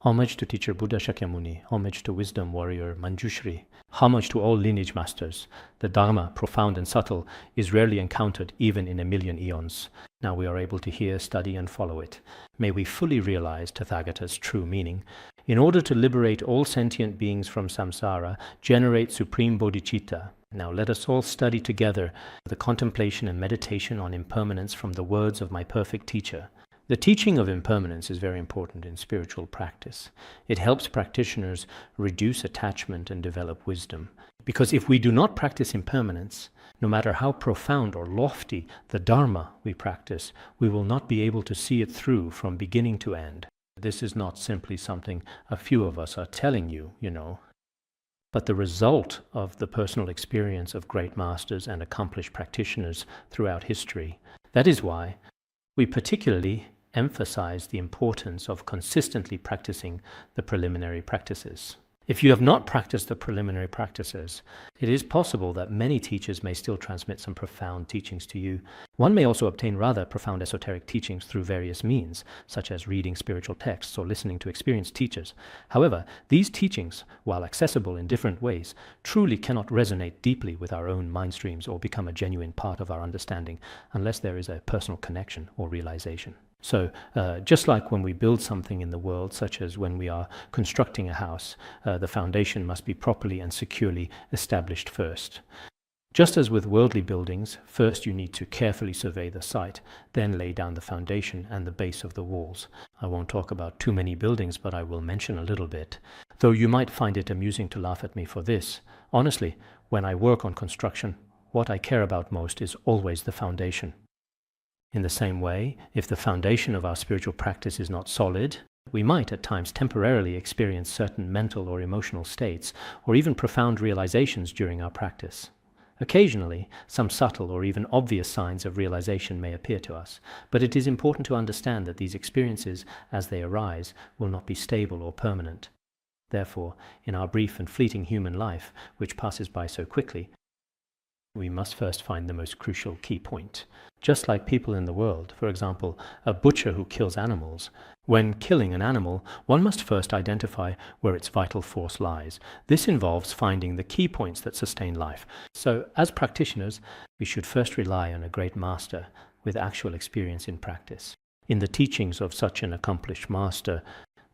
Homage to teacher Buddha Shakyamuni, homage to wisdom warrior Manjushri, homage to all lineage masters. The Dharma, profound and subtle, is rarely encountered even in a million eons. Now we are able to hear, study and follow it. May we fully realize Tathagata's true meaning. In order to liberate all sentient beings from samsara, generate supreme bodhicitta. Now let us all study together the contemplation and meditation on impermanence from the words of my perfect teacher. The teaching of impermanence is very important in spiritual practice. It helps practitioners reduce attachment and develop wisdom. Because if we do not practice impermanence, no matter how profound or lofty the Dharma we practice, we will not be able to see it through from beginning to end. This is not simply something a few of us are telling you, but the result of the personal experience of great masters and accomplished practitioners throughout history. That is why we particularly emphasize the importance of consistently practicing the preliminary practices. If you have not practiced the preliminary practices, it is possible that many teachers may still transmit some profound teachings to you. One may also obtain rather profound esoteric teachings through various means, such as reading spiritual texts or listening to experienced teachers. However, these teachings, while accessible in different ways, truly cannot resonate deeply with our own mind streams or become a genuine part of our understanding unless there is a personal connection or realization. So, just like when we build something in the world, such as when we are constructing a house, the foundation must be properly and securely established first. Just as with worldly buildings, first you need to carefully survey the site, then lay down the foundation and the base of the walls. I won't talk about too many buildings, but I will mention a little bit. Though you might find it amusing to laugh at me for this. Honestly, when I work on construction, what I care about most is always the foundation. In the same way, if the foundation of our spiritual practice is not solid, we might at times temporarily experience certain mental or emotional states, or even profound realizations during our practice. Occasionally, some subtle or even obvious signs of realization may appear to us, but it is important to understand that these experiences, as they arise, will not be stable or permanent. Therefore, in our brief and fleeting human life, which passes by so quickly, we must first find the most crucial key point. Just like people in the world, for example, a butcher who kills animals. When killing an animal, one must first identify where its vital force lies. This involves finding the key points that sustain life. So, as practitioners, we should first rely on a great master with actual experience in practice. In the teachings of such an accomplished master,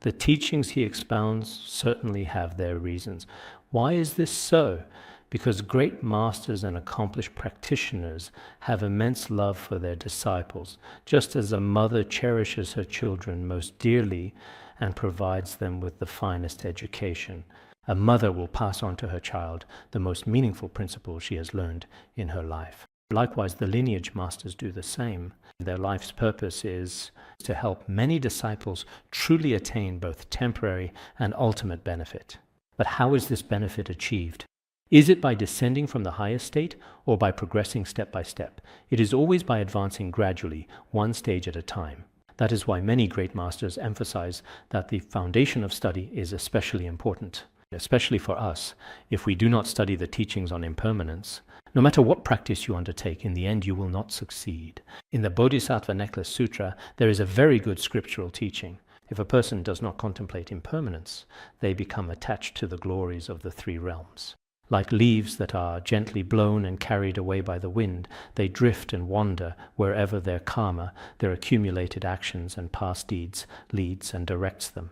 the teachings he expounds certainly have their reasons. Why is this so? Because great masters and accomplished practitioners have immense love for their disciples, just as a mother cherishes her children most dearly and provides them with the finest education. A mother will pass on to her child the most meaningful principles she has learned in her life. Likewise, the lineage masters do the same. Their life's purpose is to help many disciples truly attain both temporary and ultimate benefit. But how is this benefit achieved? Is it by descending from the highest state or by progressing step by step? It is always by advancing gradually, one stage at a time. That is why many great masters emphasize that the foundation of study is especially important, especially for us. If we do not study the teachings on impermanence, no matter what practice you undertake, in the end you will not succeed. In the Bodhisattva Necklace Sutra, there is a very good scriptural teaching. If a person does not contemplate impermanence, they become attached to the glories of the three realms. Like leaves that are gently blown and carried away by the wind, they drift and wander wherever their karma, their accumulated actions and past deeds, leads and directs them.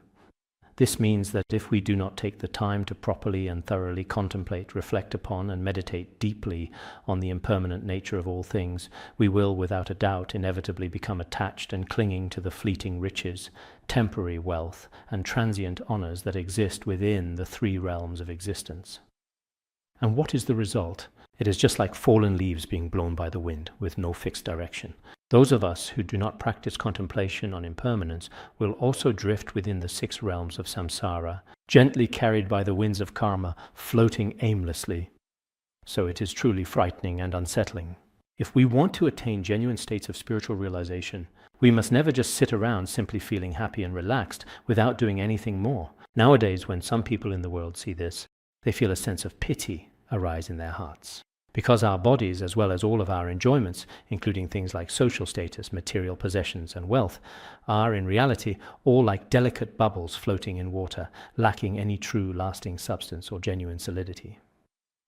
This means that if we do not take the time to properly and thoroughly contemplate, reflect upon, and meditate deeply on the impermanent nature of all things, we will, without a doubt, inevitably become attached and clinging to the fleeting riches, temporary wealth, and transient honors that exist within the three realms of existence. And what is the result? It is just like fallen leaves being blown by the wind with no fixed direction. Those of us who do not practice contemplation on impermanence will also drift within the 6 realms of samsara, gently carried by the winds of karma, floating aimlessly. So it is truly frightening and unsettling. If we want to attain genuine states of spiritual realization, we must never just sit around simply feeling happy and relaxed without doing anything more. Nowadays, when some people in the world see this, they feel a sense of pity arise in their hearts. Because our bodies, as well as all of our enjoyments, including things like social status, material possessions, and wealth, are in reality all like delicate bubbles floating in water, lacking any true lasting substance or genuine solidity.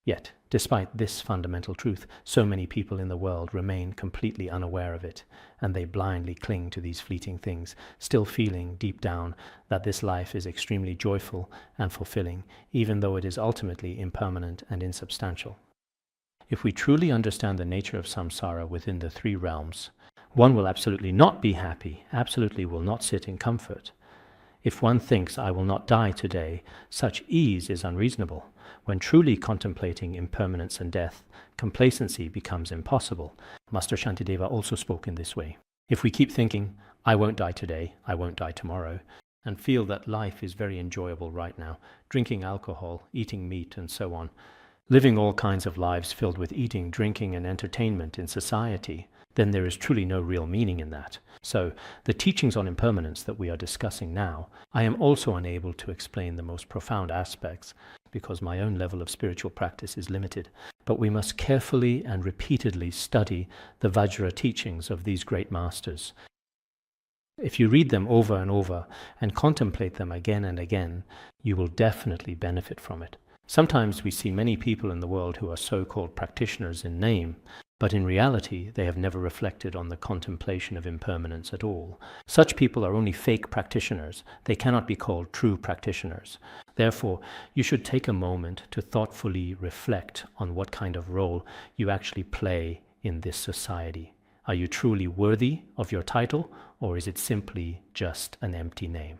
Yet, despite this fundamental truth, so many people in the world remain completely unaware of it, and they blindly cling to these fleeting things, still feeling deep down that this life is extremely joyful and fulfilling, even though it is ultimately impermanent and insubstantial. If we truly understand the nature of samsara within the three realms, one will absolutely not be happy, absolutely will not sit in comfort. If one thinks, I will not die today, such ease is unreasonable. When truly contemplating impermanence and death, complacency becomes impossible. Master Shantideva also spoke in this way. If we keep thinking, I won't die today, I won't die tomorrow, and feel that life is very enjoyable right now, drinking alcohol, eating meat, and so on, living all kinds of lives filled with eating, drinking, and entertainment in society, then there is truly no real meaning in that. So, the teachings on impermanence that we are discussing now, I am also unable to explain the most profound aspects because my own level of spiritual practice is limited. But we must carefully and repeatedly study the Vajra teachings of these great masters. If you read them over and over and contemplate them again and again, you will definitely benefit from it. Sometimes we see many people in the world who are so-called practitioners in name, but in reality they have never reflected on the contemplation of impermanence at all. Such people are only fake practitioners. They cannot be called true practitioners. Therefore, you should take a moment to thoughtfully reflect on what kind of role you actually play in this society. Are you truly worthy of your title, or is it simply just an empty name?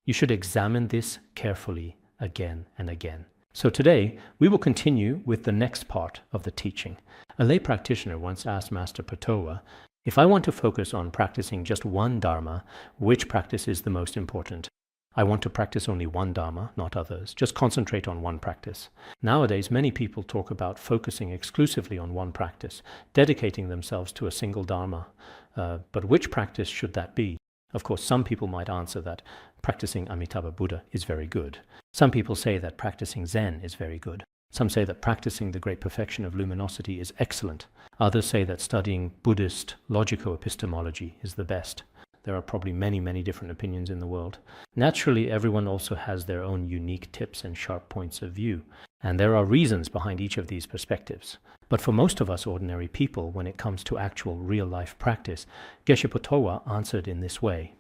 You should examine this carefully again and again. So today, we will continue with the next part of the teaching. A lay practitioner once asked Master Patowa, if I want to focus on practicing just one dharma, which practice is the most important? I want to practice only one dharma, not others. Just concentrate on one practice. Nowadays, many people talk about focusing exclusively on one practice, dedicating themselves to a single dharma. But which practice should that be? Of course, some people might answer that practicing Amitabha Buddha is very good. Some people say that practicing Zen is very good. Some say that practicing the great perfection of luminosity is excellent. Others say that studying Buddhist logico-epistemology is the best. There are probably many, many different opinions in the world. Naturally, everyone also has their own unique tips and sharp points of view, and there are reasons behind each of these perspectives. But for most of us ordinary people, when it comes to actual real-life practice, Geshe Patowa answered in this way.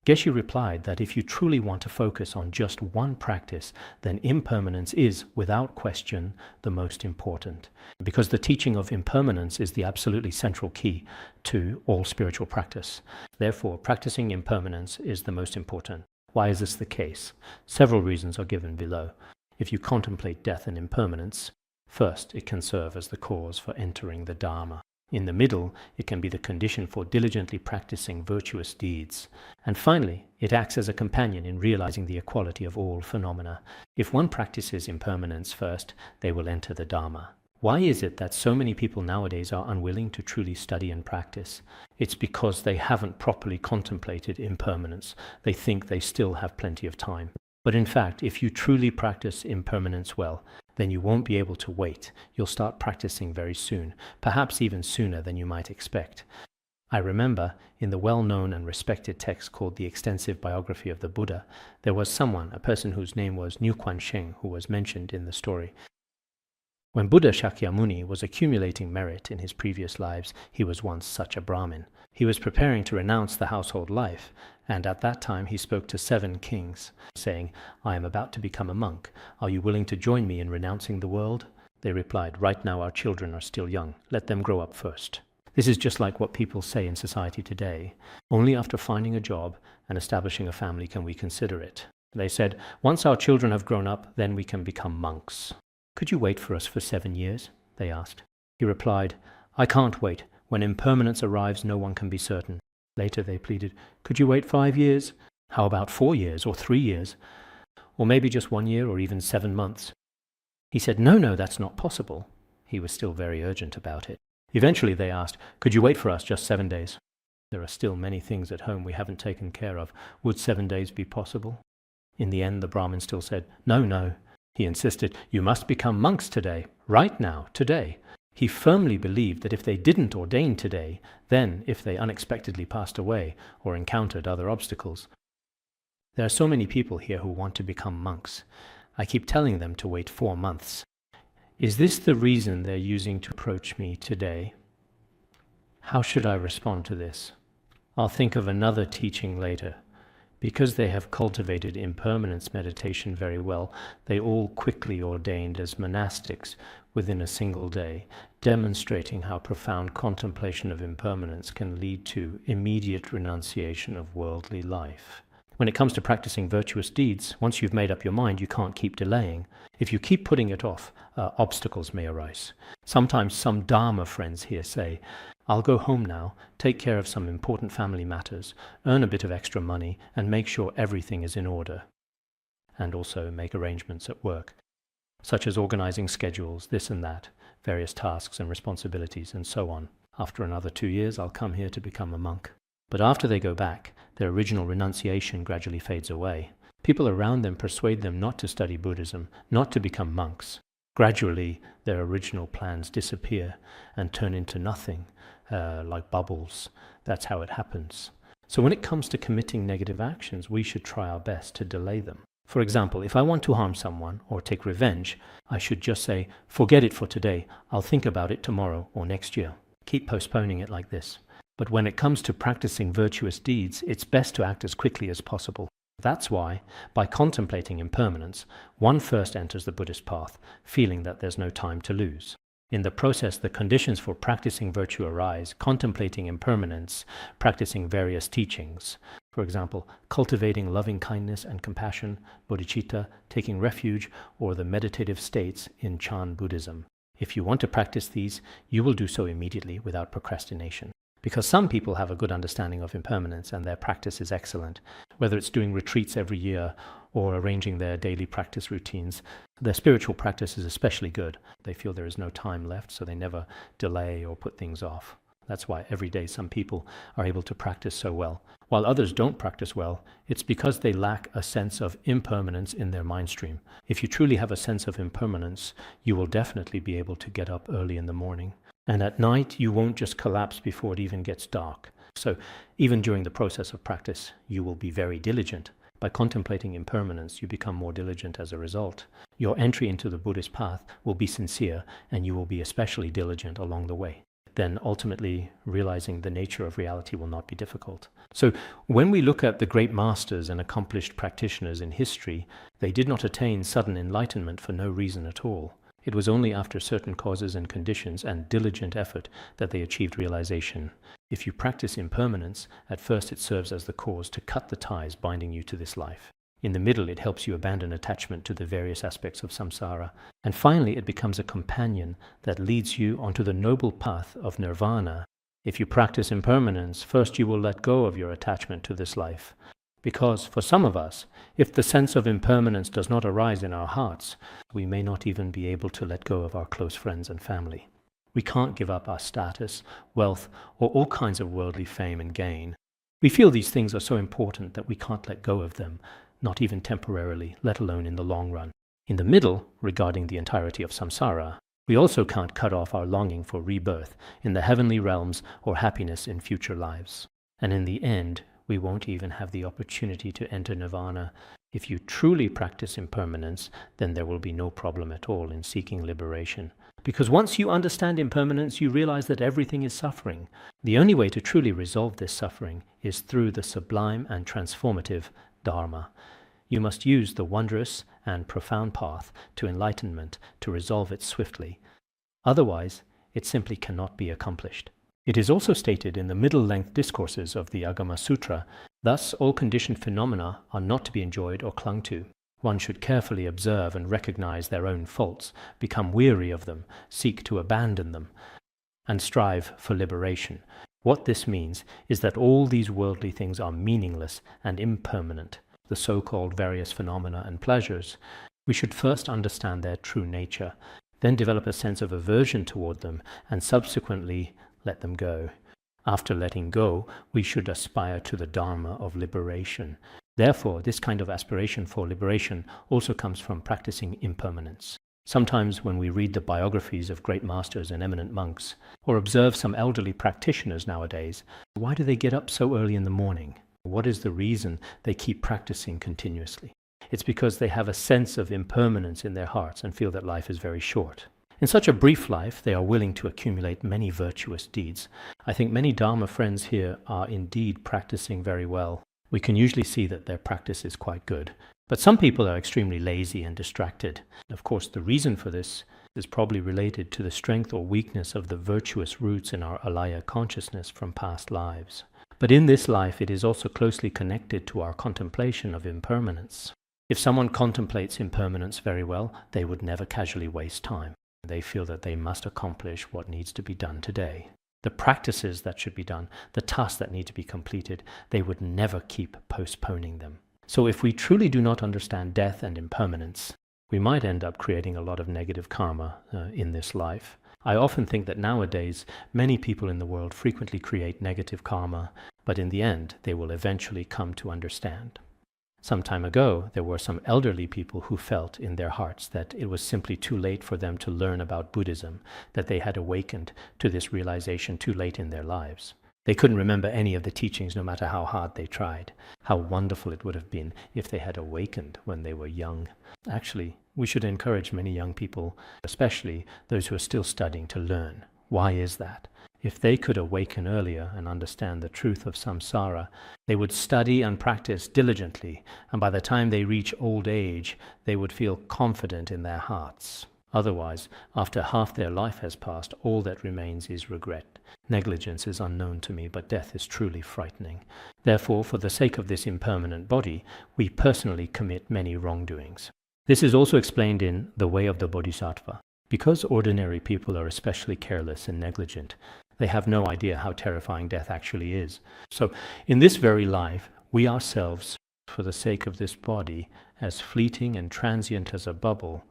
Geshe replied that if you truly want to focus on just one practice, then impermanence is, without question, the most important. Because the teaching of impermanence is the absolutely central key to all spiritual practice. Therefore, practicing impermanence is the most important. Why is this the case? Several reasons are given below. If you contemplate death and impermanence, first, it can serve as the cause for entering the Dharma. In the middle, it can be the condition for diligently practicing virtuous deeds. And finally, it acts as a companion in realizing the equality of all phenomena. If one practices impermanence first, they will enter the Dharma. Why is it that so many people nowadays are unwilling to truly study and practice? It's because they haven't properly contemplated impermanence. They think they still have plenty of time. But in fact, if you truly practice impermanence well, then you won't be able to wait. You'll start practicing very soon, perhaps even sooner than you might expect. I remember, in the well-known and respected text called The Extensive Biography of the Buddha, there was someone, a person whose name was Niu Quansheng, who was mentioned in the story. When Buddha Shakyamuni was accumulating merit in his previous lives, he was once such a Brahmin. He was preparing to renounce the household life, and at that time he spoke to 7 kings, saying, I am about to become a monk. Are you willing to join me in renouncing the world? They replied, right now our children are still young. Let them grow up first. This is just like what people say in society today. Only after finding a job and establishing a family can we consider it. They said, once our children have grown up, then we can become monks. Could you wait for us for 7 years? They asked. He replied, I can't wait. When impermanence arrives, no one can be certain. Later they pleaded, could you wait 5 years? How about 4 years or 3 years? Or maybe just 1 year or even 7 months? He said, no, that's not possible. He was still very urgent about it. Eventually they asked, could you wait for us just 7 days? There are still many things at home we haven't taken care of. Would 7 days be possible? In the end, the Brahmin still said, no. He insisted, "You must become monks today, right now, today." He firmly believed that if they didn't ordain today, then if they unexpectedly passed away or encountered other obstacles. There are so many people here who want to become monks. I keep telling them to wait 4 months. Is this the reason they're using to approach me today? How should I respond to this? I'll think of another teaching later. Because they have cultivated impermanence meditation very well, they all quickly ordained as monastics within a single day, demonstrating how profound contemplation of impermanence can lead to immediate renunciation of worldly life. When it comes to practicing virtuous deeds, once you've made up your mind, you can't keep delaying. If you keep putting it off, obstacles may arise. Sometimes some Dharma friends here say, "I'll go home now, take care of some important family matters, earn a bit of extra money, and make sure everything is in order." And also make arrangements at work, such as organizing schedules, this and that, various tasks and responsibilities, and so on. After another 2 years, I'll come here to become a monk. But after they go back, their original renunciation gradually fades away. People around them persuade them not to study Buddhism, not to become monks. Gradually, their original plans disappear and turn into nothing, like bubbles. That's how it happens. So when it comes to committing negative actions, we should try our best to delay them. For example, if I want to harm someone or take revenge, I should just say, "Forget it for today. I'll think about it tomorrow or next year." Keep postponing it like this. But when it comes to practicing virtuous deeds, it's best to act as quickly as possible. That's why, by contemplating impermanence, one first enters the Buddhist path, feeling that there's no time to lose. In the process, the conditions for practicing virtue arise, contemplating impermanence, practicing various teachings. For example, cultivating loving kindness and compassion, bodhicitta, taking refuge, or the meditative states in Chan Buddhism. If you want to practice these, you will do so immediately without procrastination. Because some people have a good understanding of impermanence and their practice is excellent, whether it's doing retreats every year or arranging their daily practice routines. Their spiritual practice is especially good. They feel there is no time left, so they never delay or put things off. That's why every day some people are able to practice so well. While others don't practice well, it's because they lack a sense of impermanence in their mind stream. If you truly have a sense of impermanence, you will definitely be able to get up early in the morning. And at night, you won't just collapse before it even gets dark. So even during the process of practice, you will be very diligent. By contemplating impermanence, you become more diligent as a result. Your entry into the Buddhist path will be sincere, and you will be especially diligent along the way. Then ultimately, realizing the nature of reality will not be difficult. So when we look at the great masters and accomplished practitioners in history, they did not attain sudden enlightenment for no reason at all. It was only after certain causes and conditions and diligent effort that they achieved realization. If you practice impermanence, at first it serves as the cause to cut the ties binding you to this life. In the middle, it helps you abandon attachment to the various aspects of samsara. And finally, it becomes a companion that leads you onto the noble path of nirvana. If you practice impermanence, first you will let go of your attachment to this life. Because for some of us, if the sense of impermanence does not arise in our hearts, we may not even be able to let go of our close friends and family. We can't give up our status, wealth, or all kinds of worldly fame and gain. We feel these things are so important that we can't let go of them, not even temporarily, let alone in the long run. In the middle, regarding the entirety of samsara, we also can't cut off our longing for rebirth in the heavenly realms or happiness in future lives. And in the end, we won't even have the opportunity to enter nirvana. If you truly practice impermanence, then there will be no problem at all in seeking liberation. Because once you understand impermanence, you realize that everything is suffering. The only way to truly resolve this suffering is through the sublime and transformative Dharma. You must use the wondrous and profound path to enlightenment to resolve it swiftly. Otherwise, it simply cannot be accomplished. It is also stated in the middle-length discourses of the Agama Sutra, thus all conditioned phenomena are not to be enjoyed or clung to. One should carefully observe and recognize their own faults, become weary of them, seek to abandon them, and strive for liberation. What this means is that all these worldly things are meaningless and impermanent, the so-called various phenomena and pleasures. We should first understand their true nature, then develop a sense of aversion toward them, and subsequently let them go. After letting go, we should aspire to the Dharma of liberation. Therefore, this kind of aspiration for liberation also comes from practicing impermanence. Sometimes when we read the biographies of great masters and eminent monks, or observe some elderly practitioners nowadays, why do they get up so early in the morning? What is the reason they keep practicing continuously? It's because they have a sense of impermanence in their hearts and feel that life is very short. In such a brief life, they are willing to accumulate many virtuous deeds. I think many Dharma friends here are indeed practicing very well. We can usually see that their practice is quite good. But some people are extremely lazy and distracted. Of course, the reason for this is probably related to the strength or weakness of the virtuous roots in our alaya consciousness from past lives. But in this life, it is also closely connected to our contemplation of impermanence. If someone contemplates impermanence very well, they would never casually waste time. They feel that they must accomplish what needs to be done today. The practices that should be done, the tasks that need to be completed, they would never keep postponing them. So if we truly do not understand death and impermanence, we might end up creating a lot of negative karma in this life. I often think that nowadays, many people in the world frequently create negative karma, but in the end, they will eventually come to understand. Some time ago, there were some elderly people who felt in their hearts that it was simply too late for them to learn about Buddhism, that they had awakened to this realization too late in their lives. They couldn't remember any of the teachings no matter how hard they tried. How wonderful it would have been if they had awakened when they were young. Actually, we should encourage many young people, especially those who are still studying, to learn. Why is that? If they could awaken earlier and understand the truth of samsara, they would study and practice diligently, and by the time they reach old age, they would feel confident in their hearts. Otherwise, after half their life has passed, all that remains is regret. Negligence is unknown to me, but death is truly frightening. Therefore, for the sake of this impermanent body, we personally commit many wrongdoings. This is also explained in The Way of the Bodhisattva. Because ordinary people are especially careless and negligent, they have no idea how terrifying death actually is. So, in this very life, we ourselves, for the sake of this body, as fleeting and transient as a bubble,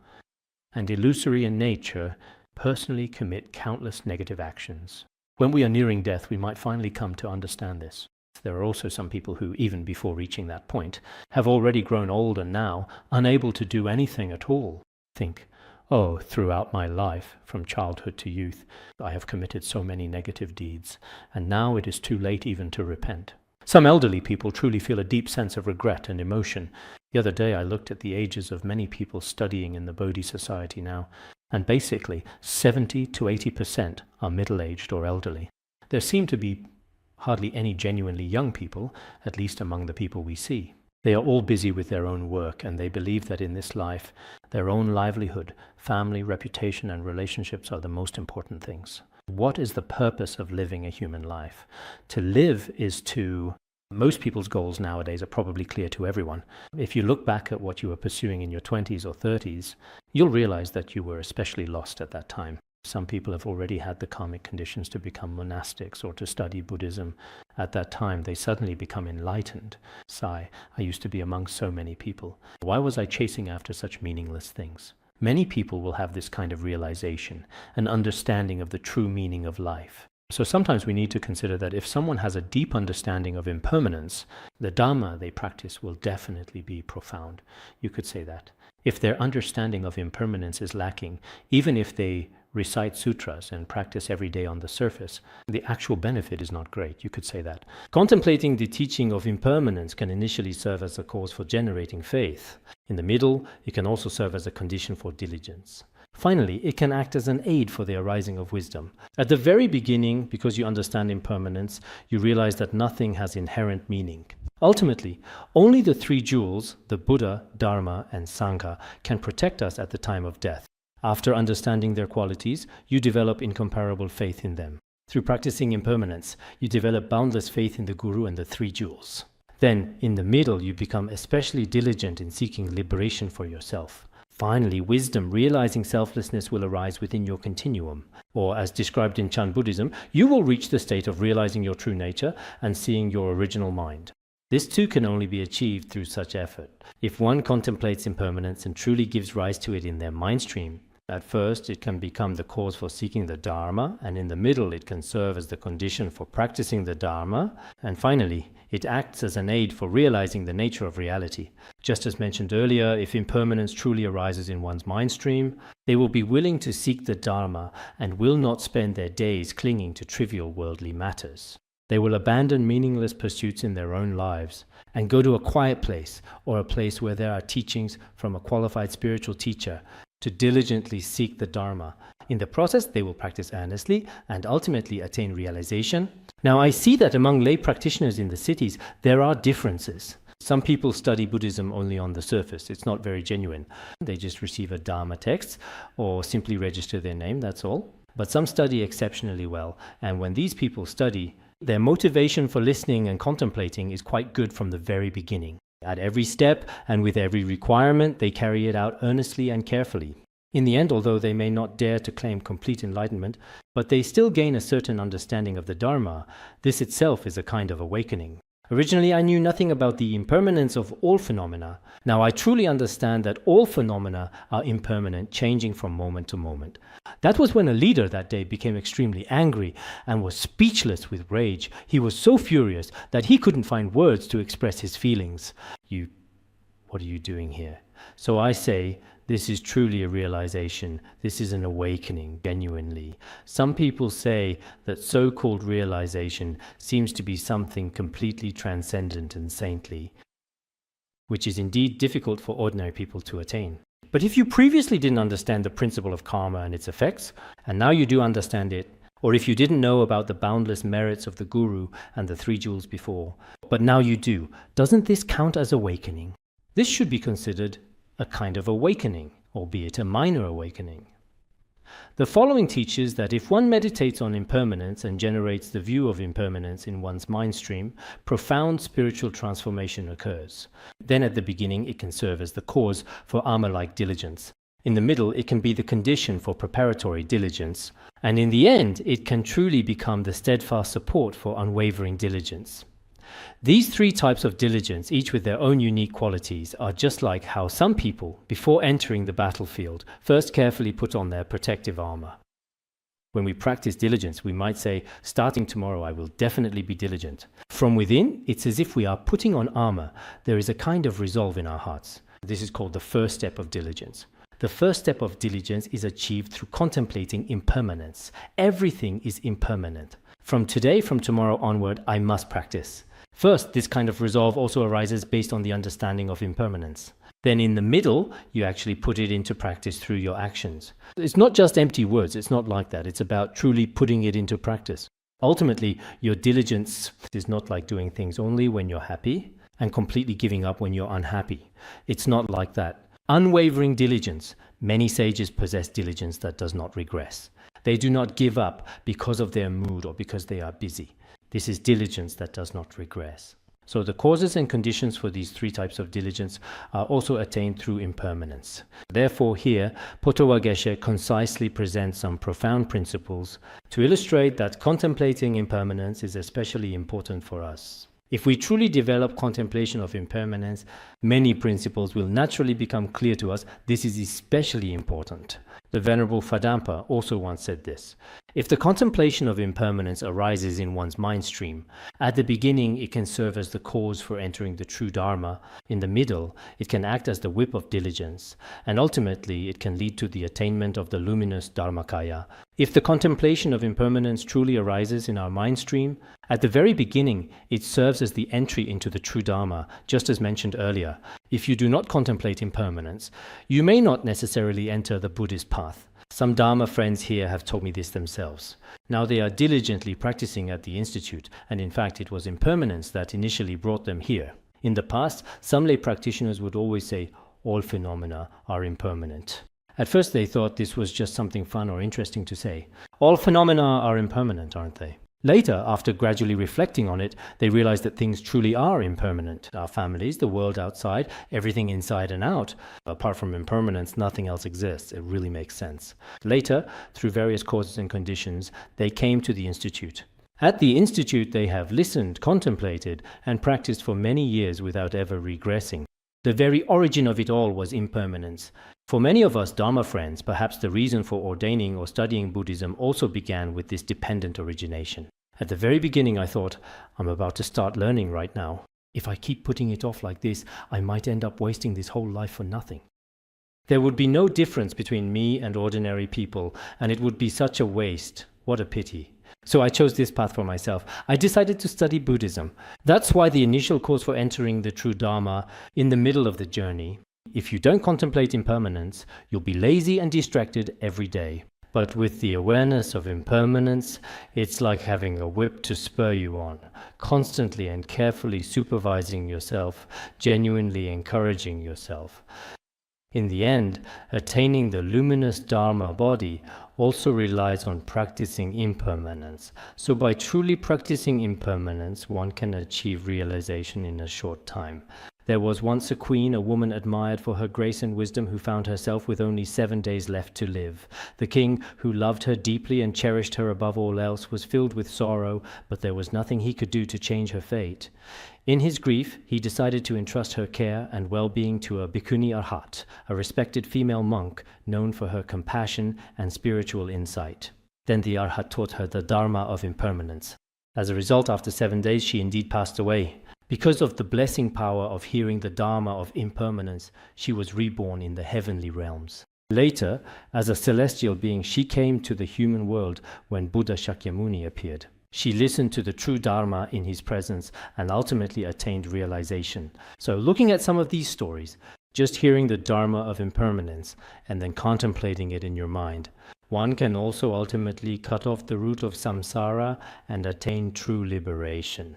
and illusory in nature, personally commit countless negative actions. When we are nearing death, we might finally come to understand this. There are also some people who, even before reaching that point, have already grown old and now unable to do anything at all. Think, oh, throughout my life, from childhood to youth, I have committed so many negative deeds, and now it is too late even to repent. Some elderly people truly feel a deep sense of regret and emotion. The other day I looked at the ages of many people studying in the Bodhi Society now, and basically 70 to 80% are middle-aged or elderly. There seem to be hardly any genuinely young people, at least among the people we see. They are all busy with their own work, and they believe that in this life, their own livelihood, family, reputation, and relationships are the most important things. What is the purpose of living a human life? To live is to... Most people's goals nowadays are probably clear to everyone. If you look back at what you were pursuing in your 20s or 30s, you'll realize that you were especially lost at that time. Some people have already had the karmic conditions to become monastics or to study Buddhism. At that time, they suddenly become enlightened. Sigh, I used to be among so many people. Why was I chasing after such meaningless things? Many people will have this kind of realization, an understanding of the true meaning of life. So sometimes we need to consider that if someone has a deep understanding of impermanence, the Dhamma they practice will definitely be profound. You could say that. If their understanding of impermanence is lacking, even if they recite sutras and practice every day on the surface, the actual benefit is not great. You could say that. Contemplating the teaching of impermanence can initially serve as a cause for generating faith. In the middle, it can also serve as a condition for diligence. Finally, it can act as an aid for the arising of wisdom. At the very beginning, because you understand impermanence, you realize that nothing has inherent meaning. Ultimately, only the three jewels, the Buddha, Dharma, and Sangha, can protect us at the time of death. After understanding their qualities, you develop incomparable faith in them. Through practicing impermanence, you develop boundless faith in the Guru and the three jewels. Then, in the middle, you become especially diligent in seeking liberation for yourself. Finally, wisdom, realizing selflessness, will arise within your continuum. Or, as described in Chan Buddhism, you will reach the state of realizing your true nature and seeing your original mind. This too can only be achieved through such effort. If one contemplates impermanence and truly gives rise to it in their mind stream, At first, it can become the cause for seeking the Dharma, and in the middle, it can serve as the condition for practicing the Dharma, and finally, it acts as an aid for realizing the nature of reality. Just as mentioned earlier, if impermanence truly arises in one's mind stream, they will be willing to seek the Dharma and will not spend their days clinging to trivial worldly matters. They will abandon meaningless pursuits in their own lives and go to a quiet place or a place where there are teachings from a qualified spiritual teacher to diligently seek the Dharma. In the process, they will practice earnestly and ultimately attain realization. Now, I see that among lay practitioners in the cities, there are differences. Some people study Buddhism only on the surface. It's not very genuine. They just receive a Dharma text or simply register their name, that's all. But some study exceptionally well, and when these people study, their motivation for listening and contemplating is quite good from the very beginning. At every step and with every requirement, they carry it out earnestly and carefully. In the end, although they may not dare to claim complete enlightenment, but they still gain a certain understanding of the Dharma. This itself is a kind of awakening. Originally, I knew nothing about the impermanence of all phenomena. Now I truly understand that all phenomena are impermanent, changing from moment to moment. That was when a leader that day became extremely angry and was speechless with rage. He was so furious that he couldn't find words to express his feelings. What are you doing here? So I say, this is truly a realization. This is an awakening, genuinely. Some people say that so-called realization seems to be something completely transcendent and saintly, which is indeed difficult for ordinary people to attain. But if you previously didn't understand the principle of karma and its effects, and now you do understand it, or if you didn't know about the boundless merits of the Guru and the three jewels before, but now you do, doesn't this count as awakening? This should be considered a kind of awakening, albeit a minor awakening. The following teaches that if one meditates on impermanence and generates the view of impermanence in one's mind stream, profound spiritual transformation occurs. Then at the beginning it can serve as the cause for armor-like diligence. In the middle it can be the condition for preparatory diligence. And in the end it can truly become the steadfast support for unwavering diligence. These three types of diligence, each with their own unique qualities, are just like how some people, before entering the battlefield, first carefully put on their protective armor. When we practice diligence, we might say, starting tomorrow I will definitely be diligent. From within, it's as if we are putting on armor. There is a kind of resolve in our hearts. This is called the first step of diligence. The first step of diligence is achieved through contemplating impermanence. Everything is impermanent. From today, from tomorrow onward, I must practice. First, this kind of resolve also arises based on the understanding of impermanence. Then in the middle, you actually put it into practice through your actions. It's not just empty words, it's not like that. It's about truly putting it into practice. Ultimately, your diligence is not like doing things only when you're happy and completely giving up when you're unhappy. It's not like that. Unwavering diligence. Many sages possess diligence that does not regress. They do not give up because of their mood or because they are busy. This is diligence that does not regress. So the causes and conditions for these three types of diligence are also attained through impermanence. Therefore here, Potowa Geshe concisely presents some profound principles to illustrate that contemplating impermanence is especially important for us. If we truly develop contemplation of impermanence, many principles will naturally become clear to us. This is especially important. The Venerable Fadampa also once said this: if the contemplation of impermanence arises in one's mind stream, at the beginning it can serve as the cause for entering the true Dharma. In the middle, it can act as the whip of diligence, and ultimately it can lead to the attainment of the luminous Dharmakaya. If the contemplation of impermanence truly arises in our mind stream, at the very beginning it serves as the entry into the true Dharma, just as mentioned earlier. If you do not contemplate impermanence, you may not necessarily enter the Buddhist path. Some Dharma friends here have told me this themselves. Now they are diligently practicing at the Institute, and in fact it was impermanence that initially brought them here. In the past, some lay practitioners would always say, all phenomena are impermanent. At first they thought this was just something fun or interesting to say. All phenomena are impermanent, aren't they? Later, after gradually reflecting on it, they realized that things truly are impermanent. Our families, the world outside, everything inside and out. Apart from impermanence, nothing else exists. It really makes sense. Later, through various causes and conditions, they came to the Institute. At the Institute, they have listened, contemplated, and practiced for many years without ever regressing. The very origin of it all was impermanence. For many of us Dharma friends, perhaps the reason for ordaining or studying Buddhism also began with this dependent origination. At the very beginning I thought, I'm about to start learning right now. If I keep putting it off like this, I might end up wasting this whole life for nothing. There would be no difference between me and ordinary people, and it would be such a waste. What a pity. So I chose this path for myself. I decided to study Buddhism. That's why the initial course for entering the true Dharma in the middle of the journey. If you don't contemplate impermanence, you'll be lazy and distracted every day. But with the awareness of impermanence, it's like having a whip to spur you on, constantly and carefully supervising yourself, genuinely encouraging yourself. In the end, attaining the luminous Dharma body also relies on practicing impermanence. So by truly practicing impermanence, one can achieve realization in a short time. There was once a queen, a woman admired for her grace and wisdom, who found herself with only 7 days left to live. The king, who loved her deeply and cherished her above all else, was filled with sorrow, but there was nothing he could do to change her fate. In his grief, he decided to entrust her care and well-being to a bhikkhuni arhat, a respected female monk known for her compassion and spiritual insight. Then the arhat taught her the Dharma of impermanence. As a result, after 7 days, she indeed passed away. Because of the blessing power of hearing the Dharma of impermanence, she was reborn in the heavenly realms. Later, as a celestial being, she came to the human world when Buddha Shakyamuni appeared. She listened to the true Dharma in his presence and ultimately attained realization. So looking at some of these stories, just hearing the Dharma of impermanence and then contemplating it in your mind, one can also ultimately cut off the root of samsara and attain true liberation.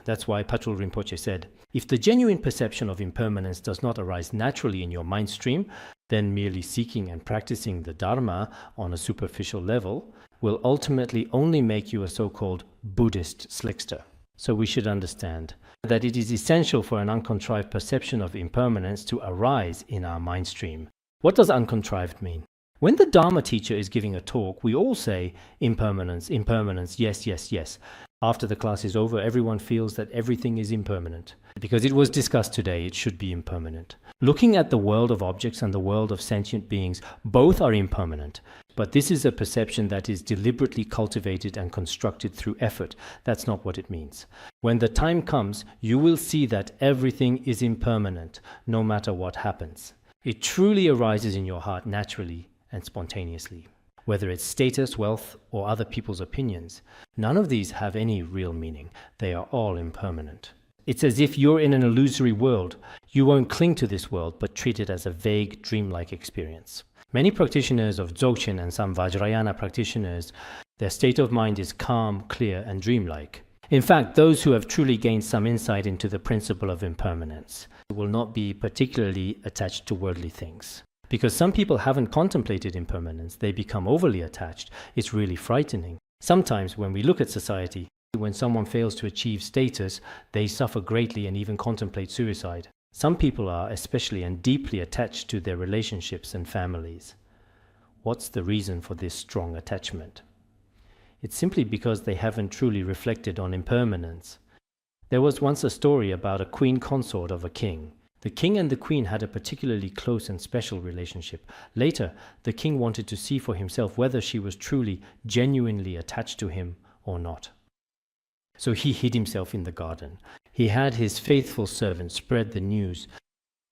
That's why Patrul Rinpoche said, if the genuine perception of impermanence does not arise naturally in your mind stream, then merely seeking and practicing the Dharma on a superficial level will ultimately only make you a so-called Buddhist slickster. So we should understand that it is essential for an uncontrived perception of impermanence to arise in our mind stream. What does uncontrived mean? When the Dharma teacher is giving a talk, we all say, impermanence, impermanence, yes, yes, yes. After the class is over, everyone feels that everything is impermanent. Because it was discussed today, it should be impermanent. Looking at the world of objects and the world of sentient beings, both are impermanent. But this is a perception that is deliberately cultivated and constructed through effort. That's not what it means. When the time comes, you will see that everything is impermanent, no matter what happens. It truly arises in your heart naturally and spontaneously. Whether it's status, wealth, or other people's opinions, none of these have any real meaning. They are all impermanent. It's as if you're in an illusory world. You won't cling to this world, but treat it as a vague, dreamlike experience. Many practitioners of Dzogchen and some Vajrayana practitioners, their state of mind is calm, clear, and dreamlike. In fact, those who have truly gained some insight into the principle of impermanence will not be particularly attached to worldly things. Because some people haven't contemplated impermanence, they become overly attached. It's really frightening. Sometimes when we look at society, when someone fails to achieve status, they suffer greatly and even contemplate suicide. Some people are especially and deeply attached to their relationships and families. What's the reason for this strong attachment? It's simply because they haven't truly reflected on impermanence. There was once a story about a queen consort of a king. The king and the queen had a particularly close and special relationship. Later, the king wanted to see for himself whether she was truly, genuinely attached to him or not. So he hid himself in the garden. He had his faithful servant spread the news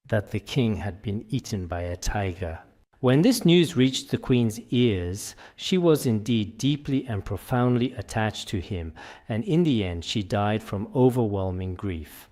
that the king had been eaten by a tiger. When this news reached the queen's ears, she was indeed deeply and profoundly attached to him, and in the end she died from overwhelming grief.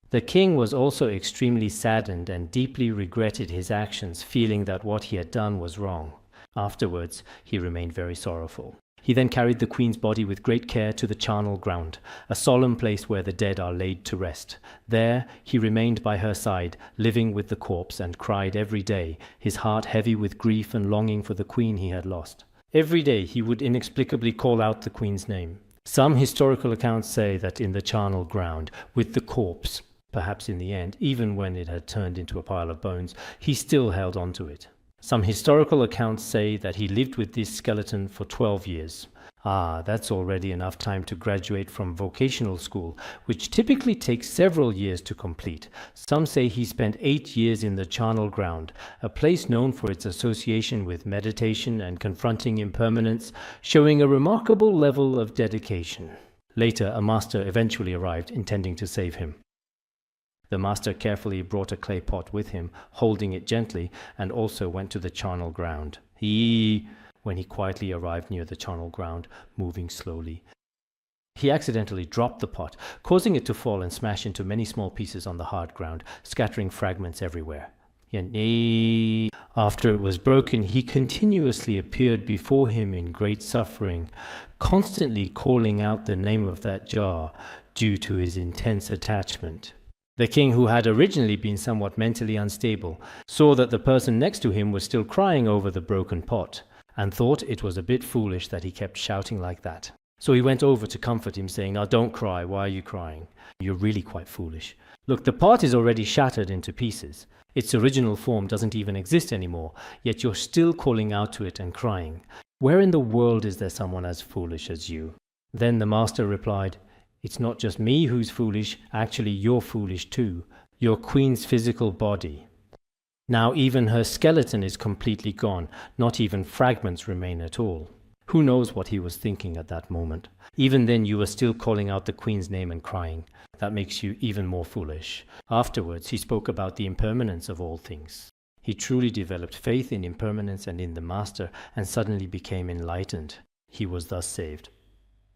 The king was also extremely saddened and deeply regretted his actions, feeling that what he had done was wrong. Afterwards, he remained very sorrowful. He then carried the queen's body with great care to the charnel ground, a solemn place where the dead are laid to rest. There he remained by her side, living with the corpse, and cried every day, his heart heavy with grief and longing for the queen he had lost. Every day he would inexplicably call out the queen's name. Some historical accounts say that in the charnel ground, with the corpse, perhaps in the end, even when it had turned into a pile of bones, he still held on to it. Some historical accounts say that he lived with this skeleton for 12 years. That's already enough time to graduate from vocational school, which typically takes several years to complete. Some say he spent 8 years in the charnel ground, a place known for its association with meditation and confronting impermanence, showing a remarkable level of dedication. Later, a master eventually arrived, intending to save him. The master carefully brought a clay pot with him, holding it gently, and also went to the charnel ground. When he quietly arrived near the charnel ground, moving slowly, he accidentally dropped the pot, causing it to fall and smash into many small pieces on the hard ground, scattering fragments everywhere. After it was broken, he continuously appeared before him in great suffering, constantly calling out the name of that jar due to his intense attachment. The king, who had originally been somewhat mentally unstable, saw that the person next to him was still crying over the broken pot, and thought it was a bit foolish that he kept shouting like that. So he went over to comfort him, saying, "Now don't cry, why are you crying? You're really quite foolish. Look, the pot is already shattered into pieces. Its original form doesn't even exist anymore, yet you're still calling out to it and crying. Where in the world is there someone as foolish as you?" Then the master replied, "It's not just me who's foolish, actually you're foolish too. Your queen's physical body. Now even her skeleton is completely gone, not even fragments remain at all." Who knows what he was thinking at that moment? Even then you were still calling out the queen's name and crying. That makes you even more foolish. Afterwards he spoke about the impermanence of all things. He truly developed faith in impermanence and in the master, and suddenly became enlightened. He was thus saved.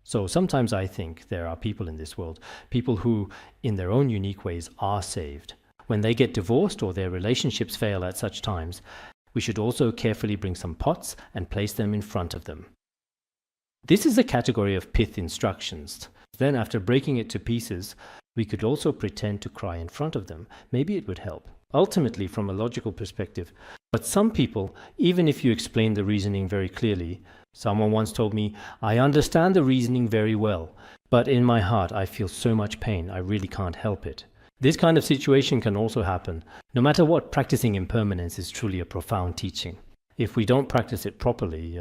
So sometimes I think there are people in this world, people who, in their own unique ways, are saved. When they get divorced or their relationships fail at such times, we should also carefully bring some pots and place them in front of them. This is a category of pith instructions. Then, after breaking it to pieces, we could also pretend to cry in front of them. Maybe it would help, ultimately from a logical perspective. But some people, even if you explain the reasoning very clearly, someone once told me, "I understand the reasoning very well, but in my heart I feel so much pain, I really can't help it." This kind of situation can also happen. No matter what, practicing impermanence is truly a profound teaching. If we don't practice it properly,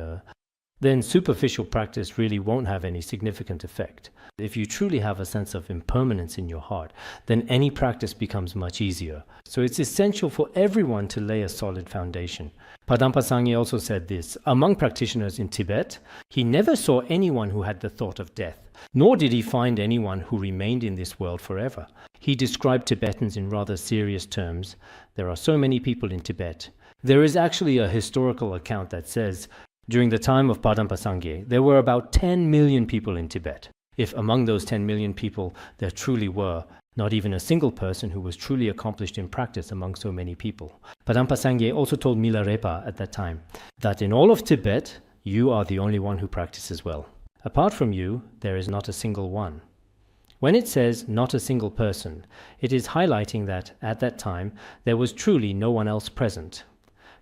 then superficial practice really won't have any significant effect. If you truly have a sense of impermanence in your heart, then any practice becomes much easier. So it's essential for everyone to lay a solid foundation. Padampa Sangye also said this: among practitioners in Tibet, he never saw anyone who had the thought of death, nor did he find anyone who remained in this world forever. He described Tibetans in rather serious terms. There are so many people in Tibet. There is actually a historical account that says, during the time of Padampa Sangye, there were about 10 million people in Tibet. If among those 10 million people there truly were not even a single person who was truly accomplished in practice among so many people. Padampa Sangye also told Milarepa at that time that in all of Tibet, you are the only one who practices well. Apart from you, there is not a single one. When it says not a single person, it is highlighting that at that time there was truly no one else present.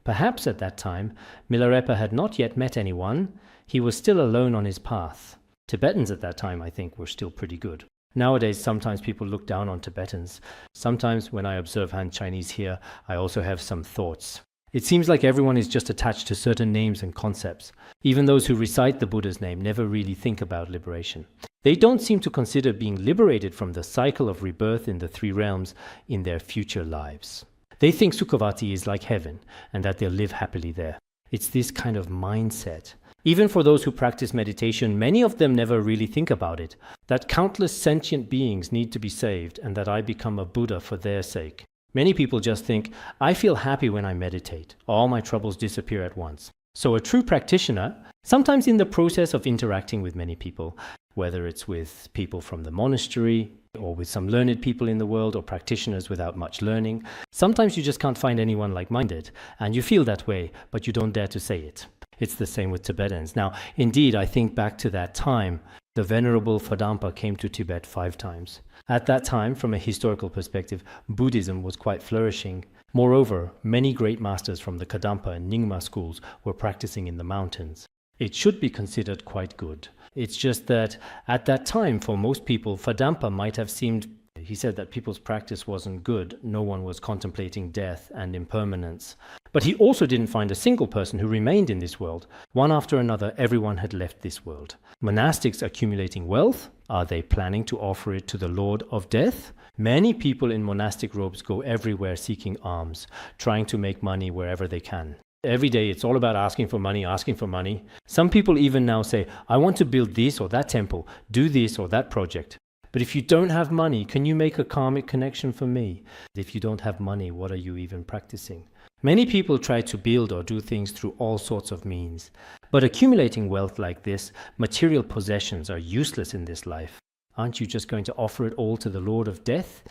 Perhaps at that time, Milarepa had not yet met anyone. He was still alone on his path. Tibetans at that time, I think, were still pretty good. Nowadays, sometimes people look down on Tibetans. Sometimes when I observe Han Chinese here, I also have some thoughts. It seems like everyone is just attached to certain names and concepts. Even those who recite the Buddha's name never really think about liberation. They don't seem to consider being liberated from the cycle of rebirth in the three realms in their future lives. They think Sukhavati is like heaven and that they'll live happily there. It's this kind of mindset. Even for those who practice meditation, many of them never really think about it, that countless sentient beings need to be saved and that I become a Buddha for their sake. Many people just think, I feel happy when I meditate. All my troubles disappear at once. So a true practitioner, sometimes in the process of interacting with many people, whether it's with people from the monastery or with some learned people in the world or practitioners without much learning, sometimes you just can't find anyone like-minded and you feel that way, but you don't dare to say it. It's the same with Tibetans. Now, indeed, I think back to that time, the Venerable Phadampa came to Tibet 5 times. At that time, from a historical perspective, Buddhism was quite flourishing. Moreover, many great masters from the Kadampa and Nyingma schools were practicing in the mountains. It should be considered quite good. It's just that at that time, for most people, Phadampa might have seemed He said that people's practice wasn't good. No one was contemplating death and impermanence. But he also didn't find a single person who remained in this world. One after another, everyone had left this world. Monastics accumulating wealth, are they planning to offer it to the Lord of Death? Many people in monastic robes go everywhere seeking alms, trying to make money wherever they can. Every day it's all about asking for money, asking for money. Some people even now say, I want to build this or that temple, do this or that project. But if you don't have money, can you make a karmic connection for me? If you don't have money, what are you even practicing? Many people try to build or do things through all sorts of means. But accumulating wealth like this, material possessions are useless in this life. Aren't you just going to offer it all to the Lord of Death?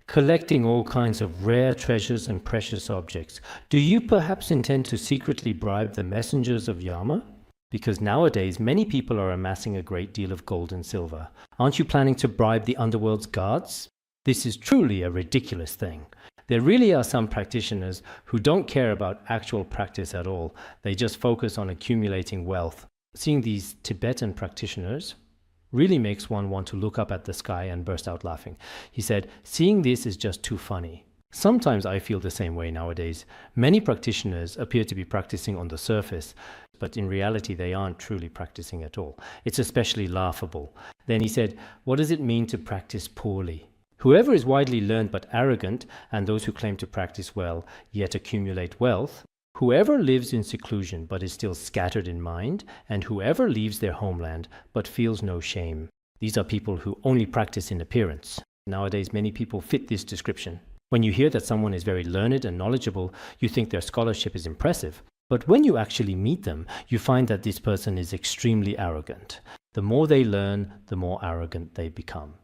Collecting all kinds of rare treasures and precious objects. Do you perhaps intend to secretly bribe the messengers of Yama? Because nowadays many people are amassing a great deal of gold and silver. Aren't you planning to bribe the underworld's guards? This is truly a ridiculous thing. There really are some practitioners who don't care about actual practice at all. They just focus on accumulating wealth. Seeing these Tibetan practitioners really makes one want to look up at the sky and burst out laughing. He said, seeing this is just too funny. Sometimes I feel the same way nowadays. Many practitioners appear to be practicing on the surface, but in reality they aren't truly practicing at all. It's especially laughable. Then he said, what does it mean to practice poorly? Whoever is widely learned but arrogant, and those who claim to practice well yet accumulate wealth, whoever lives in seclusion but is still scattered in mind, and whoever leaves their homeland but feels no shame. These are people who only practice in appearance. Nowadays many people fit this description. When you hear that someone is very learned and knowledgeable, you think their scholarship is impressive. But when you actually meet them, you find that this person is extremely arrogant. The more they learn, the more arrogant they become.